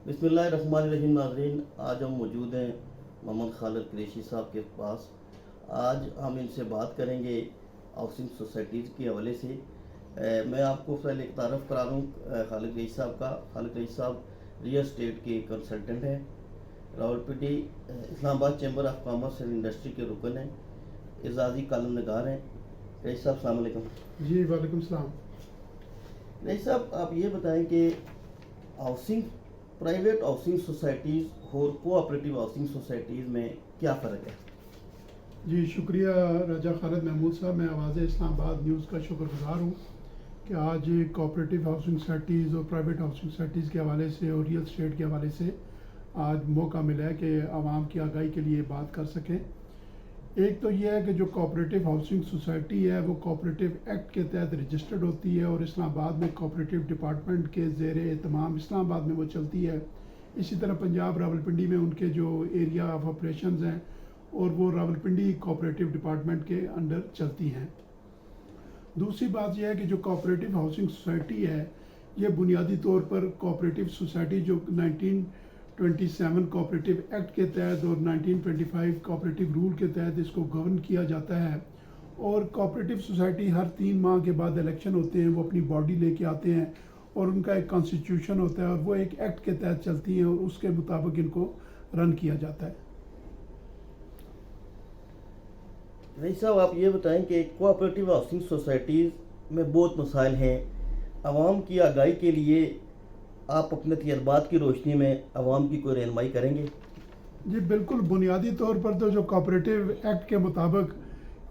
بسم اللہ الرحمن الرحیم ناظرین، آج ہم موجود ہیں محمد خالد قریشی صاحب کے پاس۔ آج ہم ان سے بات کریں گے ہاؤسنگ سوسائٹیز کے حوالے سے۔ میں آپ کو پہلے ایک تعارف کرا دوں خالد قریشی صاحب کا۔ خالد قریشی صاحب ریئل اسٹیٹ کے کنسلٹنٹ ہیں، راولپنڈی اسلام آباد chamber of commerce and industry کے رکن ہیں، اعزازی کالم نگار ہیں۔ قریشی صاحب السلام علیکم۔ جی وعلیکم السلام۔ قریشی صاحب آپ یہ بتائیں کہ ہاؤسنگ پرائیویٹ ہاؤسنگ سوسائٹیز اور کوآپریٹیو ہاؤسنگ سوسائٹیز میں کیا فرق ہے؟ جی شکریہ راجہ خالد محمود صاحب، میں آواز اسلام آباد نیوز کا شکر گزار ہوں کہ آج کوآپریٹیو ہاؤسنگ سوسائٹیز اور پرائیویٹ ہاؤسنگ سوسائٹیز کے حوالے سے اور ریئل اسٹیٹ کے حوالے سے آج موقع ملا ہے کہ عوام کی آگاہی کے لیے بات کر سکیں۔ ایک تو یہ ہے کہ جو کوآپریٹیو ہاؤسنگ سوسائٹی ہے وہ کوآپریٹیو ایکٹ کے تحت رجسٹرڈ ہوتی ہے اور اسلام آباد میں کوآپریٹیو ڈپارٹمنٹ کے زیر اہتمام اسلام آباد میں وہ چلتی ہے۔ اسی طرح پنجاب راولپنڈی میں ان کے جو ایریا آف آپریشنز ہیں اور وہ راولپنڈی کوآپریٹیو ڈپارٹمنٹ کے انڈر چلتی ہیں۔ دوسری بات یہ ہے کہ جو کوآپریٹیو ہاؤسنگ سوسائٹی ہے یہ بنیادی طور پر کوآپریٹیو سوسائٹی جو 1927 کوآپریٹیو ایکٹ کے تحت اور 1925 کوآپریٹیو رول کے تحت اس کو گورن کیا جاتا ہے، اور کوآپریٹیو سوسائٹی ہر 3 ماہ کے بعد الیکشن ہوتے ہیں، وہ اپنی باڈی لے کے آتے ہیں اور ان کا ایک کانسٹیٹیوشن ہوتا ہے اور وہ ایک ایکٹ کے تحت چلتی ہیں اور اس کے مطابق ان کو رن کیا جاتا ہے۔ رئیس صاحب آپ یہ بتائیں کہ کوآپریٹیو ہاؤسنگ سوسائٹیز میں بہت مسائل ہیں، عوام کی آگاہی کے لیے آپ اپنے تجربات کی روشنی میں عوام کی کوئی رہنمائی کریں گے؟ جی بالکل، بنیادی طور پر تو جو کوآپریٹیو ایکٹ کے مطابق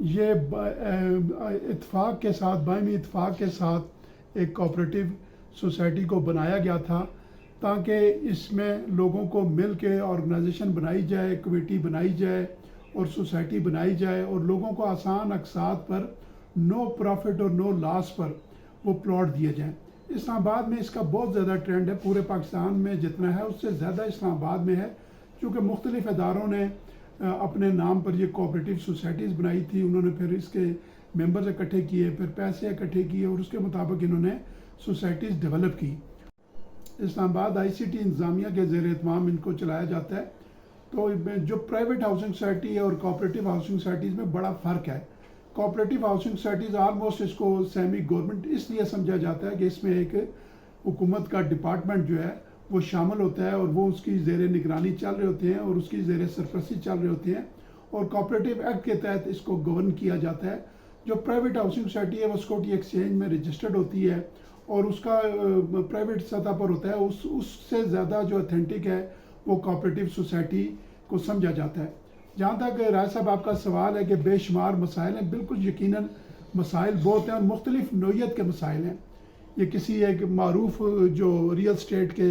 یہ اتفاق کے ساتھ، باہمی اتفاق کے ساتھ ایک کوآپریٹیو سوسائٹی کو بنایا گیا تھا تاکہ اس میں لوگوں کو مل کے آرگنائزیشن بنائی جائے، کمیٹی بنائی جائے اور سوسائٹی بنائی جائے اور لوگوں کو آسان اقساط پر نو پروفٹ اور نو لاس پر وہ پلاٹ دیے جائیں۔ اسلام آباد میں اس کا بہت زیادہ ٹرینڈ ہے، پورے پاکستان میں جتنا ہے اس سے زیادہ اسلام آباد میں ہے، کیونکہ مختلف اداروں نے اپنے نام پر یہ کوآپریٹیو سوسائٹیز بنائی تھی، انہوں نے پھر اس کے ممبرز اکٹھے کیے، پھر پیسے اکٹھے کیے اور اس کے مطابق انہوں نے سوسائٹیز ڈیولپ کی۔ اسلام آباد آئی سی ٹی انتظامیہ کے زیر اہتمام ان کو چلایا جاتا ہے۔ تو جو پرائیویٹ ہاؤسنگ سوسائٹی ہے اور کوآپریٹیو ہاؤسنگ سوسائٹیز میں بڑا فرق ہے۔ کوآپریٹیو ہاؤسنگ سوسائٹیز آلموسٹ اس کو سیمی گورنمنٹ اس لیے سمجھا جاتا ہے کہ اس میں ایک حکومت کا ڈپارٹمنٹ جو ہے وہ شامل ہوتا ہے اور وہ اس کی زیر نگرانی چل رہے ہوتے ہیں اور اس کی زیر سرپرستی چل رہے ہوتے ہیں، اور کوآپریٹیو ایکٹ کے تحت اس کو گورن کیا جاتا ہے۔ جو پرائیویٹ ہاؤسنگ سوسائٹی ہے وہ سیکورٹی ایکسچینج میں رجسٹرڈ ہوتی ہے اور اس کا پرائیویٹ سطح پر ہوتا ہے، اس سے زیادہ جو اتھینٹک ہے وہ کوآپریٹیو سوسائٹی کو سمجھا جاتا ہے۔ جہاں تک رائے صاحب آپ کا سوال ہے کہ بے شمار مسائل ہیں، بالکل یقیناً مسائل بہت ہیں اور مختلف نوعیت کے مسائل ہیں۔ یہ کسی ایک معروف جو ریئل اسٹیٹ کے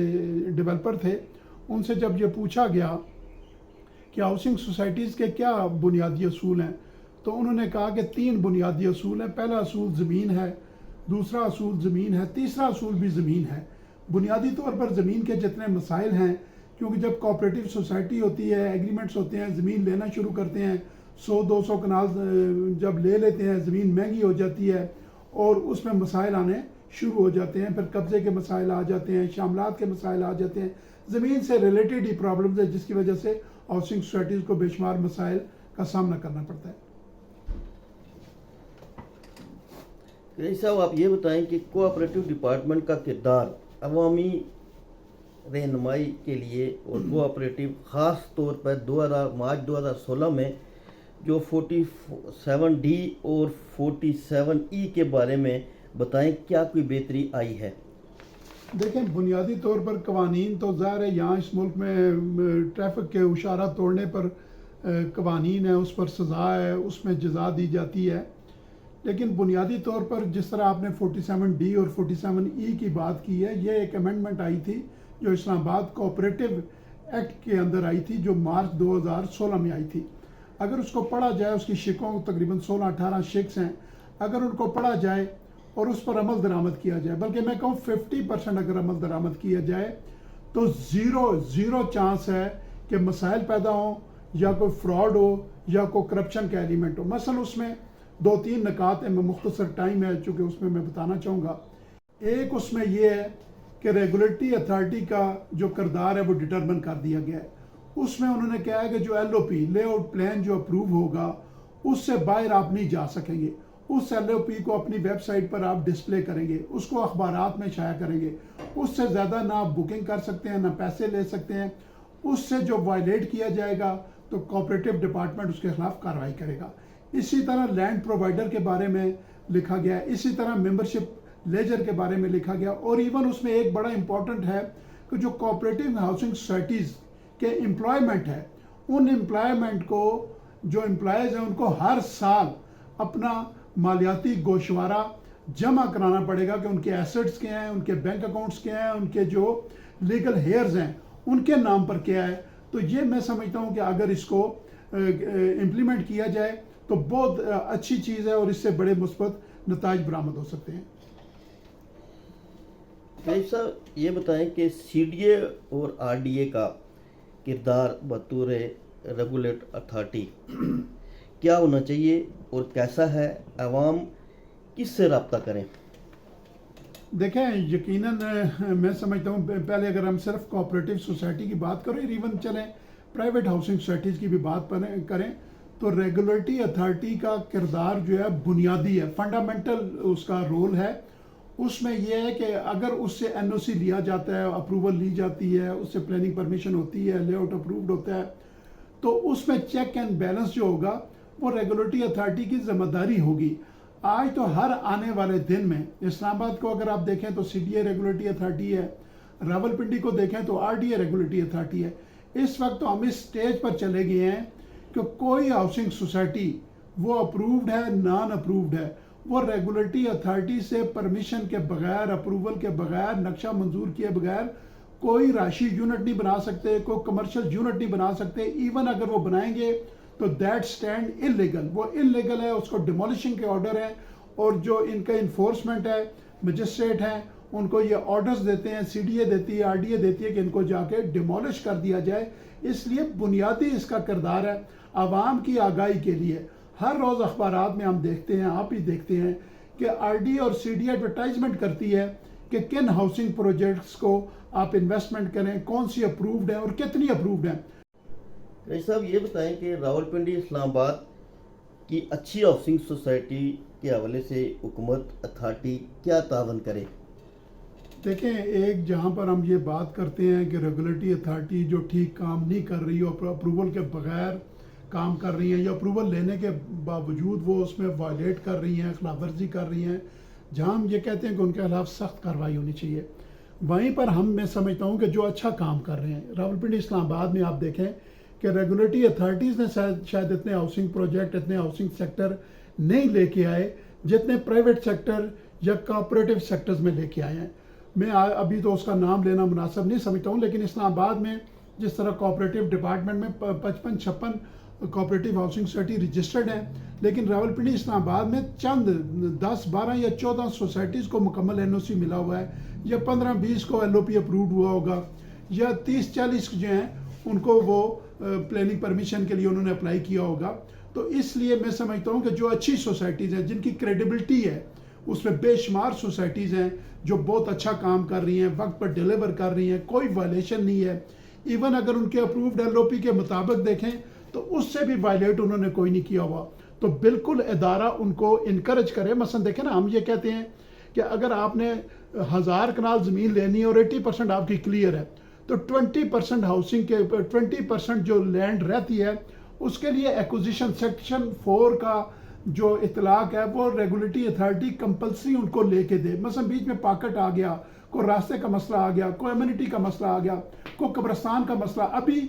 ڈیولپر تھے ان سے جب یہ پوچھا گیا کہ ہاؤسنگ سوسائٹیز کے کیا بنیادی اصول ہیں تو انہوں نے کہا کہ 3 بنیادی اصول ہیں۔ پہلا اصول زمین ہے، دوسرا اصول زمین ہے، تیسرا اصول بھی زمین ہے۔ بنیادی طور پر زمین کے جتنے مسائل ہیں، کیونکہ جب کوآپریٹیو سوسائٹی ہوتی ہے، ایگریمنٹس ہوتے ہیں، زمین لینا شروع کرتے ہیں، 100-200 کنال جب لے لیتے ہیں زمین مہنگی ہو جاتی ہے اور اس میں مسائل آنے شروع ہو جاتے ہیں، پھر قبضے کے مسائل آ جاتے ہیں، شاملات کے مسائل آ جاتے ہیں، زمین سے ریلیٹڈ ہی پرابلمز ہے جس کی وجہ سے ہاؤسنگ سوسائٹیز کو بے شمار مسائل کا سامنا کرنا پڑتا ہے۔ قریشی صاحب آپ یہ بتائیں کہ کوآپریٹیو ڈپارٹمنٹ کا کردار عوامی رہنمائی کے لیے اور کوآپریٹیو خاص طور پر مارچ 2016 میں جو 47D اور 47E کے بارے میں بتائیں، کیا کوئی بہتری آئی ہے؟ دیکھیں، بنیادی طور پر قوانین تو ظاہر ہے یہاں اس ملک میں ٹریفک کے اشارہ توڑنے پر قوانین ہے، اس پر سزا ہے، اس میں جزا دی جاتی ہے، لیکن بنیادی طور پر جس طرح آپ نے 47D اور 47E کی بات کی ہے، یہ ایک امینڈمنٹ آئی تھی جو اسلام آباد کوآپریٹیو ایکٹ کے اندر آئی تھی جو مارچ 2016 میں آئی تھی۔ اگر اس کو پڑھا جائے، اس کی شقوں تقریباً 16-18 شقس ہیں، اگر ان کو پڑھا جائے اور اس پر عمل درآمد کیا جائے، بلکہ میں کہوں 50% اگر عمل درآمد کیا جائے تو زیرو چانس ہے کہ مسائل پیدا ہوں یا کوئی فراڈ ہو یا کوئی کرپشن کا ایلیمنٹ ہو۔ مثلا اس میں 2-3 نکات ہیں، میں مختصر ٹائم ہے چونکہ اس میں بتانا چاہوں گا۔ ایک اس میں یہ ہے کہ ریگولیٹری اتھارٹی کا جو کردار ہے وہ ڈٹرمن کر دیا گیا ہے. اس میں انہوں نے کہا ہے کہ جو ایل او پی لے آؤٹ پلان جو اپروو ہوگا اس سے باہر آپ نہیں جا سکیں گے. اس ایل او پی کو اپنی ویب سائٹ پر آپ ڈسپلے کریں گے, اس کو اخبارات میں شائع کریں گے. اس سے زیادہ نہ آپ بکنگ کر سکتے ہیں, نہ پیسے لے سکتے ہیں. اس سے جو وائلیٹ کیا جائے گا تو کوآپریٹو ڈپارٹمنٹ اس کے خلاف کارروائی کرے گا. اسی طرح لینڈ پرووائڈر کے بارے میں لکھا گیا ہے, اسی طرح ممبرشپ لیجر کے بارے میں لکھا گیا. اور ایون اس میں ایک بڑا امپورٹنٹ ہے کہ جو کوآپریٹو ہاؤسنگ سوسائٹیز کے امپلائمنٹ ہے, ان امپلائمنٹ کو جو امپلائیز ہیں ان کو ہر سال اپنا مالیاتی گوشوارہ جمع کرانا پڑے گا کہ ان کے ایسٹس کیا ہیں, ان کے بینک اکاؤنٹس کیا ہیں, ان کے جو لیگل ہیئرز ہیں ان کے نام پر کیا ہے. تو یہ میں سمجھتا ہوں کہ اگر اس کو امپلیمنٹ کیا جائے تو بہت اچھی چیز ہے اور اس سے بڑے مثبت نتائج برآمد ہو سکتے ہیں. صاحب یہ بتائیں کہ سی ڈی اے اور آر ڈی اے کا کردار بطور ریگولیٹ اتھارٹی کیا ہونا چاہیے اور کیسا ہے, عوام کس سے رابطہ کریں؟ دیکھیں یقیناً میں سمجھتا ہوں پہلے اگر ہم صرف کوآپریٹو سوسائٹی کی بات کریں, ایون چلیں پرائیویٹ ہاؤسنگ سوسائٹیز کی بھی بات کریں, تو ریگولیٹری اتھارٹی کا کردار جو ہے بنیادی ہے, فنڈامنٹل اس کا رول ہے. اس میں یہ ہے کہ اگر اس سے این او سی لیا جاتا ہے, اپروول لی جاتی ہے, اس سے پلاننگ پرمیشن ہوتی ہے, لے آؤٹ اپرووڈ ہوتا ہے, تو اس میں چیک اینڈ بیلنس جو ہوگا وہ ریگولیٹری اتھارٹی کی ذمہ داری ہوگی. آج تو ہر آنے والے دن میں اسلام آباد کو اگر آپ دیکھیں تو C D A regulatory authority ہے, راولپنڈی کو دیکھیں تو R D A regulatory authority ہے. اس وقت تو ہم اس سٹیج پر چلے گئے ہیں کہ کوئی ہاؤسنگ سوسائٹی وہ اپرووڈ ہے نان اپرووڈ ہے, وہ ریگولیٹری اتھارٹی سے پرمیشن کے بغیر, اپروول کے بغیر, نقشہ منظور کیے بغیر کوئی راشی یونٹ نہیں بنا سکتے, کوئی کمرشل یونٹ نہیں بنا سکتے. ایون اگر وہ بنائیں گے تو دیٹ سٹینڈ انلیگل, وہ انلیگل ہے, اس کو ڈیمولشنگ کے آرڈر ہیں. اور جو ان کا انفورسمنٹ ہے, مجسٹریٹ ہیں, ان کو یہ آرڈرز دیتے ہیں, سی ڈی اے دیتی ہے, آر ڈی اے دیتی ہے کہ ان کو جا کے ڈیمولش کر دیا جائے. اس لیے بنیادی اس کا کردار ہے عوام کی آگاہی کے لیے. ہر روز اخبارات میں ہم دیکھتے ہیں, آپ ہی دیکھتے ہیں کہ آر ڈی اور سی ڈی ایڈورٹائزمنٹ کرتی ہے کہ کن ہاؤسنگ پروجیکٹس کو آپ انویسٹمنٹ کریں, کون سی اپرووڈ ہیں اور کتنی اپرووڈ ہیں. صاحب یہ بتائیں کہ راولپنڈی اسلام آباد کی اچھی ہاؤسنگ سوسائٹی کے حوالے سے حکومت اتھارٹی کیا تعاون کرے؟ دیکھیں ایک جہاں پر ہم یہ بات کرتے ہیں کہ ریگولیٹری اتھارٹی جو ٹھیک کام نہیں کر رہی اور اپروول کے بغیر کام کر رہی ہیں یا اپروول لینے کے باوجود وہ اس میں وائلیٹ کر رہی ہیں, خلاف ورزی کر رہی ہیں, جہاں ہم یہ کہتے ہیں کہ ان کے خلاف سخت کارروائی ہونی چاہیے, وہیں پر میں سمجھتا ہوں کہ جو اچھا کام کر رہے ہیں راولپنڈی اسلام آباد میں آپ دیکھیں کہ ریگولیٹری اتھارٹیز نے شاید اتنے ہاؤسنگ پروجیکٹ, اتنے ہاؤسنگ سیکٹر نہیں لے کے آئے جتنے پرائیویٹ سیکٹر یا کوآپریٹو سیکٹرز میں لے کے آئے ہیں. میں ابھی تو اس کا نام لینا مناسب نہیں سمجھتا ہوں, لیکن اسلام آباد میں جس طرح کوآپریٹو ڈپارٹمنٹ میں 55-56 کوآپریٹو ہاؤسنگ سوسائٹی رجسٹرڈ ہیں, لیکن راولپنڈی اسلام آباد میں چند 10, 12 یا 14 سوسائٹیز کو مکمل این او سی ملا ہوا ہے, یا 15-20 کو ایل او پی اپرووڈ ہوا ہوگا, یا 30-40 جو ہیں ان کو وہ پلاننگ پرمیشن کے لیے انہوں نے اپلائی کیا ہوگا. تو اس لیے میں سمجھتا ہوں کہ جو اچھی سوسائٹیز ہیں جن کی کریڈیبلٹی ہے, اس میں بے شمار سوسائٹیز ہیں جو بہت اچھا کام کر رہی ہیں, وقت پر ڈیلیور کر رہی ہیں, کوئی وائلیشن نہیں ہے. ایون اگر ان کے اپرووڈ ایل او پی کے مطابق دیکھیں تو اس سے بھی وائلیٹ انہوں نے کوئی نہیں کیا ہوا, تو بالکل ادارہ ان کو انکریج کرے. مثلا دیکھیں نا, ہم یہ کہتے ہیں کہ اگر آپ نے 1000 کنال زمین لینی ہے اور 80% آپ کی کلیئر ہے, تو 20% ہاؤسنگ کے 20% جو لینڈ رہتی ہے اس کے لیے ایکوزیشن سیکشن 4 کا جو اطلاق ہے وہ ریگولیٹری اتھارٹی کمپلسری ان کو لے کے دے. مثلا بیچ میں پاکٹ آ گیا, کوئی راستے کا مسئلہ آ گیا, کوئی امیونٹی کا مسئلہ آ گیا, کوئی قبرستان کا مسئلہ. ابھی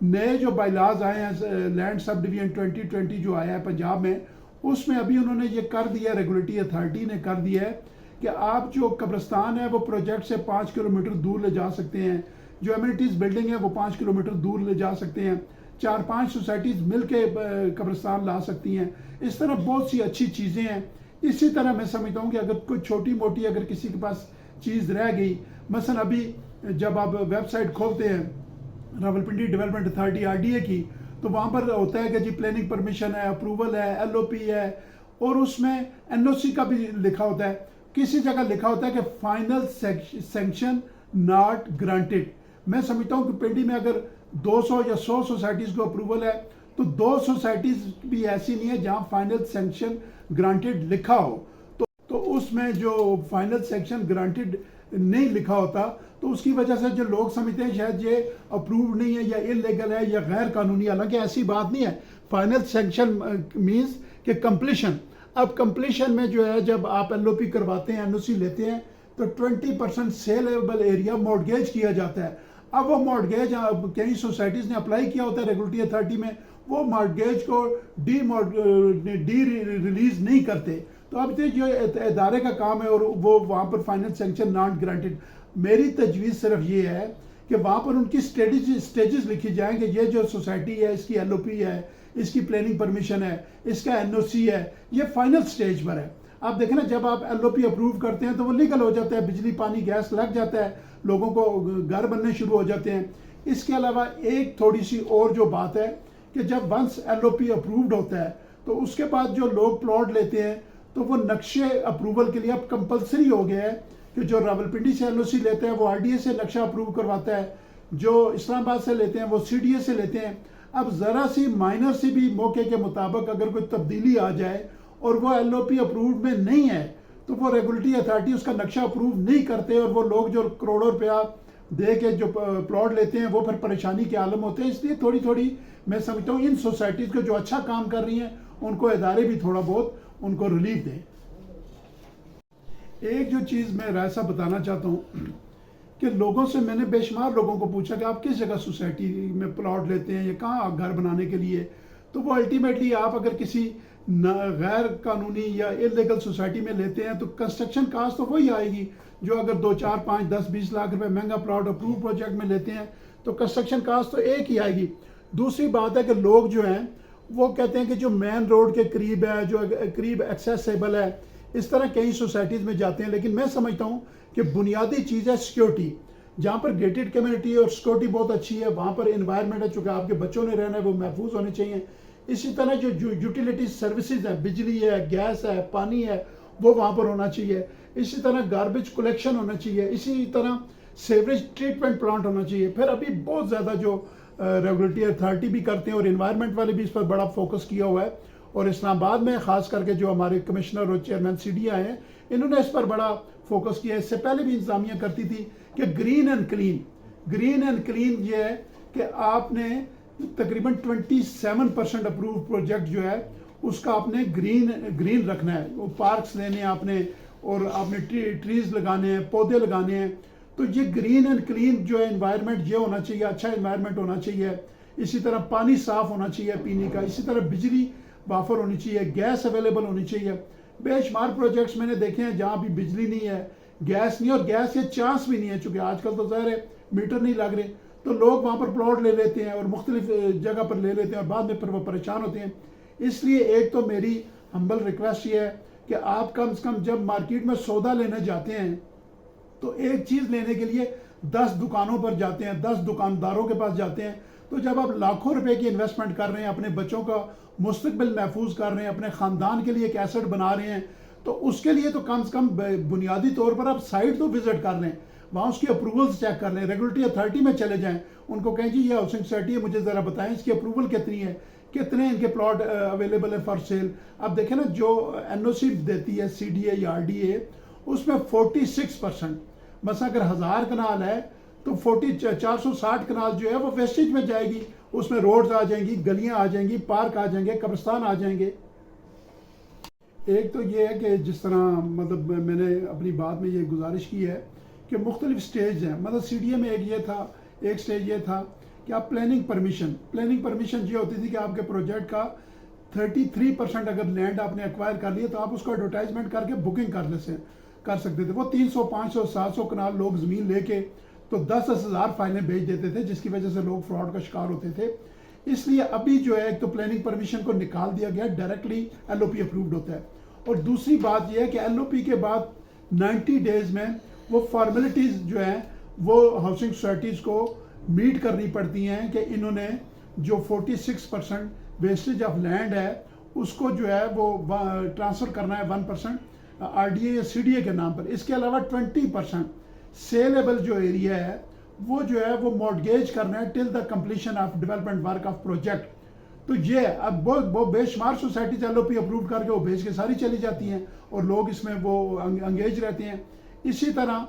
نئے جو بائی لاز آئے ہیں لینڈ سب ڈویژن 2020 جو آیا ہے پنجاب میں, اس میں ابھی انہوں نے یہ کر دیا, ریگولیٹری اتھارٹی نے کر دیا ہے کہ آپ جو قبرستان ہے وہ پروجیکٹ سے 5 کلومیٹر دور لے جا سکتے ہیں, جو ایمینٹیز بلڈنگ ہے وہ 5 کلومیٹر دور لے جا سکتے ہیں, 4-5 سوسائٹیز مل کے قبرستان لا سکتی ہیں. اس طرح بہت سی اچھی چیزیں ہیں. اسی طرح میں سمجھتا ہوں کہ اگر کوئی چھوٹی موٹی اگر کسی کے پاس چیز رہ گئی, مثلا ابھی جب آپ ویب سائٹ کھولتے ہیں Rawalpindi development authority are D اے کی, تو وہاں پر ہوتا ہے کہ جی پلاننگ پرمیشن ہے, اپروول ہے, ایل او پی ہے, اور اس میں این او سی کا بھی لکھا ہوتا ہے. کسی جگہ لکھا ہوتا ہے کہ فائنل سینکشن ناٹ گرانٹیڈ. میں سمجھتا ہوں کہ پنڈی میں اگر 200 یا 100 سوسائٹیز کو اپروول ہے تو 2 سوسائٹیز بھی ایسی نہیں ہے جہاں فائنل سینکشن گرانٹیڈ لکھا ہو. تو اس میں جو فائنل سینکشن گرانٹیڈ نہیں لکھا ہوتا تو اس کی وجہ سے جو لوگ سمجھتے ہیں شاید یہ اپرووڈ نہیں ہے یا انلیگل ہے یا غیر قانونی. حالانکہ ایسی بات نہیں ہے. فائنل سینکشن مینز کہ کمپلیشن. اب کمپلیشن میں جو ہے جب آپ ایل او پی کرواتے ہیں, این او سی لیتے ہیں تو 20% سیلیبل ایریا مارٹگیج کیا جاتا ہے. اب وہ مارٹگیج کئی سوسائٹیز نے اپلائی کیا ہوتا ہے ریگولیٹری اتھارٹی میں, وہ مارٹگیج کو ڈی ریلیز نہیں کرتے. تو اب جو ادارے کا کام ہے اور وہ وہاں پر فائنل سینکشن ناٹ گرانٹیڈ. میری تجویز صرف یہ ہے کہ وہاں پر ان کی سٹیجز لکھی جائیں کہ یہ جو سوسائٹی ہے اس کی ایل او پی ہے, اس کی پلاننگ پرمیشن ہے, اس کا این او سی ہے, یہ فائنل سٹیج پر ہے. آپ دیکھیں نا جب آپ ایل او پی اپروو کرتے ہیں تو وہ لیگل ہو جاتا ہے, بجلی پانی گیس لگ جاتا ہے, لوگوں کو گھر بننے شروع ہو جاتے ہیں. اس کے علاوہ ایک تھوڑی سی اور جو بات ہے کہ جب ونس ایل او پی اپرووڈ ہوتا ہے تو اس کے بعد جو لوگ پلاٹ لیتے ہیں تو وہ نقشے اپروول کے لیے اب کمپلسری ہو گیا ہے کہ جو راولپنڈی سے ایل او سی لیتے ہیں وہ آر ڈی اے سے نقشہ اپروو کرواتا ہے, جو اسلام آباد سے لیتے ہیں وہ سی ڈی اے سے لیتے ہیں. اب ذرا سی مائنر سی بھی موقع کے مطابق اگر کوئی تبدیلی آ جائے اور وہ ایل او پی اپرووڈ میں نہیں ہے تو وہ ریگولیٹری اتھارٹی اس کا نقشہ اپروو نہیں کرتے, اور وہ لوگ جو کروڑوں روپیہ دے کے جو پلاٹ لیتے ہیں وہ پھر پریشانی کے عالم ہوتے ہیں. اس لیے تھوڑی تھوڑی میں سمجھتا ہوں ان سوسائٹیز کو جو اچھا کام کر رہی ہیں ان کو ادارے بھی تھوڑا بہت ان کو ریلیف دیں. ایک جو چیز میں رائسہ بتانا چاہتا ہوں کہ لوگوں سے میں نے بے شمار لوگوں کو پوچھا کہ آپ کس جگہ سوسائٹی میں پلاٹ لیتے ہیں یا کہاں آپ گھر بنانے کے لیے, تو وہ الٹیمیٹلی آپ اگر کسی غیر قانونی یا انلیگل سوسائٹی میں لیتے ہیں تو کنسٹرکشن کاسٹ تو وہی آئے گی جو اگر 2 4 5 10 20 لاکھ روپے مہنگا پلاٹ اپروو پروجیکٹ میں لیتے ہیں تو کنسٹرکشن کاسٹ تو ایک ہی آئے گی. دوسری بات ہے کہ لوگ جو ہیں وہ کہتے ہیں کہ جو مین روڈ کے قریب ہے, جو قریب ایکسیسیبل ہے, اس طرح کئی سوسائٹیز میں جاتے ہیں. لیکن میں سمجھتا ہوں کہ بنیادی چیز ہے سیکیورٹی. جہاں پر گیٹڈ کمیونٹی اور سیکیورٹی بہت اچھی ہے وہاں پر انوائرمنٹ ہے, چونکہ آپ کے بچوں نے رہنا ہے وہ محفوظ ہونے چاہیے. اسی طرح جو یوٹیلیٹی سروسز ہیں, بجلی ہے, گیس ہے, پانی ہے, وہ وہاں پر ہونا چاہیے. اسی طرح گاربیج کلیکشن ہونا چاہیے. اسی طرح سیوریج ٹریٹمنٹ پلانٹ ہونا چاہیے. پھر ابھی بہت زیادہ جو ریگولیٹری اتھارٹی بھی کرتے ہیں اور انوائرمنٹ والے بھی اس پر بڑا فوکس کیا ہوا ہے, اور اسلام آباد میں خاص کر کے جو ہمارے کمشنر اور چیئرمین سی ڈی آئے ہیں انہوں نے اس پر بڑا فوکس کیا ہے. اس سے پہلے بھی انتظامیہ کرتی تھی کہ green and clean. Green and clean یہ ہے کہ آپ نے تقریباً 27% اپروو پروجیکٹ جو ہے اس کا آپ نے گرین رکھنا ہے. وہ پارکس لینے ہیں آپ نے, اور آپ نے ٹریز لگانے ہیں, پودے لگانے ہیں. تو یہ گرین اینڈ کلین جو ہے انوائرمنٹ یہ ہونا چاہیے, اچھا انوائرمنٹ ہونا چاہیے. اسی طرح پانی صاف ہونا چاہیے پینے کا. اسی طرح بجلی وافر ہونی چاہیے, گیس اویلیبل ہونی چاہیے. بے شمار پروجیکٹس میں نے دیکھے ہیں جہاں بھی بجلی نہیں ہے, گیس نہیں, اور گیس کے چانس بھی نہیں ہے چونکہ آج کل تو ظاہر ہے میٹر نہیں لگ رہے, تو لوگ وہاں پر پلاٹ لے لیتے ہیں اور مختلف جگہ پر لے لیتے ہیں اور بعد میں پھر وہ پریشان ہوتے ہیں. اس لیے ایک تو میری ہمبل ریکویسٹ یہ ہے کہ آپ کم سے کم جب مارکیٹ میں سودا لینے جاتے ہیں تو ایک چیز لینے کے لیے 10 دکانوں پر جاتے ہیں, 10 دکانداروں کے پاس جاتے ہیں. تو جب آپ لاکھوں روپے کی انویسٹمنٹ کر رہے ہیں, اپنے بچوں کا مستقبل محفوظ کر رہے ہیں, اپنے خاندان کے لیے ایک ایسٹ بنا رہے ہیں, تو اس کے لیے تو کم سے کم بنیادی طور پر آپ سائٹ تو وزٹ کر لیں, وہاں اس کی اپروولز چیک کر لیں. ریگولیٹری اتھارٹی میں چلے جائیں, ان کو کہیں جی یہ ہاؤسنگ سوسائٹی ہے, مجھے ذرا بتائیں اس کی اپروول کتنی ہے, کتنے ان کے پلاٹ اویلیبل ہے فار سیل. اب دیکھیں نا جو این او سی دیتی ہے سی ڈی اے یا آر ڈی اے, اس میں 46%, مثلا اگر 1000 کنال ہے تو 460 کنال جو ہے وہ ویسٹیج میں جائے گی. اس میں روڈز آ جائیں گی, گلیاں آ جائیں گی, پارک آ جائیں گے, قبرستان آ جائیں گے. ایک تو یہ ہے کہ جس طرح مطلب میں نے اپنی بات میں یہ گزارش کی ہے کہ مختلف سٹیج ہیں. مطلب سی ڈی اے میں ایک یہ تھا, ایک سٹیج یہ تھا کہ آپ پلاننگ پرمیشن یہ ہوتی تھی کہ آپ کے پروجیکٹ کا 33% اگر لینڈ آپ نے ایکوائر کر لیا تو آپ اس کو ایڈورٹائزمنٹ کر کے بکنگ کر سکتے تھے. وہ 300 500 700 کنال لوگ زمین لے کے تو 10,000 فائلیں بھیج دیتے تھے, جس کی وجہ سے لوگ فراڈ کا شکار ہوتے تھے. اس لیے ابھی جو ہے ایک تو پلاننگ پرمیشن کو نکال دیا گیا, ڈائریکٹلی ایل او پی اپرووڈ ہوتا ہے. اور دوسری بات یہ ہے کہ ایل او پی کے بعد 90 ڈیز میں وہ فارمیلٹیز جو ہیں وہ ہاؤسنگ سوسائٹیز کو میٹ کرنی پڑتی ہیں کہ انہوں نے جو 46% ویسٹیج آف لینڈ ہے اس کو جو ہے وہ ٹرانسفر کرنا ہے 1% آر ڈی اے یا سی ڈی اے کے نام پر. اس کے علاوہ 20% سیلیبل جو ایریا ہے وہ جو ہے وہ مورٹگیج کرنا ہے till the completion of development work of project. تو یہ اب وہ بے شمار societies L O P approve کر کے وہ بھیج کے ساری چلی جاتی ہیں اور لوگ اس میں وہ انگیج رہتے ہیں. اسی طرح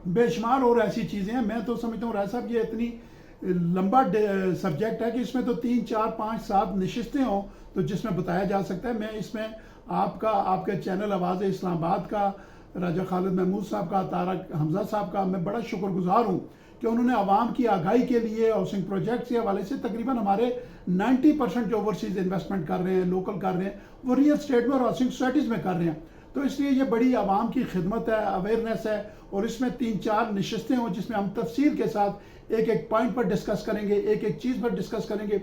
بے شمار اور ایسی چیزیں ہیں. میں تو سمجھتا ہوں رائے صاحب یہ اتنی لمبا سبجیکٹ ہے کہ اس میں تو 3 4 5 7 نشستیں ہوں تو جس میں بتایا جا سکتا ہے. میں اس میں آپ کے چینل آواز اسلام آباد کا، راجہ خالد محمود صاحب کا، طارق حمزہ صاحب کا میں بڑا شکر گزار ہوں کہ انہوں نے عوام کی آگاہی کے لیے ہاؤسنگ پروجیکٹس کے حوالے سے تقریباً ہمارے 90% جو اوورسیز انویسٹمنٹ کر رہے ہیں، لوکل کر رہے ہیں، وہ ریئل اسٹیٹ میں اور ہاؤسنگ سوسائٹیز میں کر رہے ہیں. تو اس لیے یہ بڑی عوام کی خدمت ہے، اویئرنیس ہے، اور اس میں 3 4 نشستیں ہوں جس میں ہم تفصیل کے ساتھ ایک ایک پوائنٹ پر ڈسکس کریں گے، ایک ایک چیز پر ڈسکس کریں گے.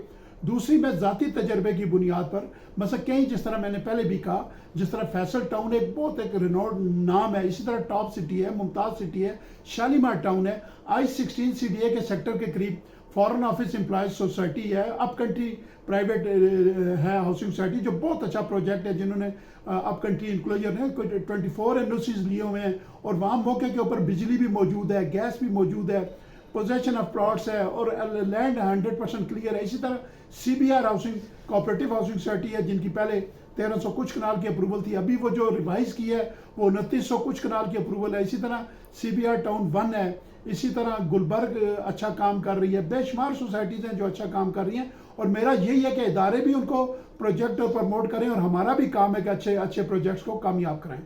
دوسری میں ذاتی تجربے کی بنیاد پر مثلا کہیں جس طرح میں نے پہلے بھی کہا، جس طرح فیصل ٹاؤن ایک بہت ایک رینوڈ نام ہے، اسی طرح ٹاپ سٹی ہے، ممتاز سٹی ہے، شالیمار ٹاؤن ہے، I-16 CDA کے سیکٹر کے قریب فارن آفس امپلائز سوسائٹی ہے، اپ کنٹری پرائیویٹ ہے ہاؤسنگ سوسائٹی جو بہت اچھا پروجیکٹ ہے، جنہوں نے اپ کنٹری انکلوجر نے 24 NOCs لیے ہوئے ہیں اور وہاں موقع کے اوپر بجلی بھی موجود ہے، گیس بھی موجود ہے، پوزیشن آف پلاٹس ہے اور لینڈ 100% کلیئر ہے. اسی طرح CBR housing cooperative housing society ہے جن کی پہلے 1300 کچھ کنال کی اپروول تھی، ابھی وہ جو ریوائز کی ہے وہ 2900 کچھ کنال کی اپروول ہے. اسی طرح CBR ٹاؤن 1 ہے. اسی طرح گلبرگ اچھا کام کر رہی ہے. بے شمار سوسائٹیز ہیں جو اچھا کام کر رہی ہیں اور میرا یہی ہے کہ ادارے بھی ان کو پروجیکٹ پروموٹ کریں اور ہمارا بھی کام ہے کہ اچھے پروجیکٹس کو کامیاب کرائیں.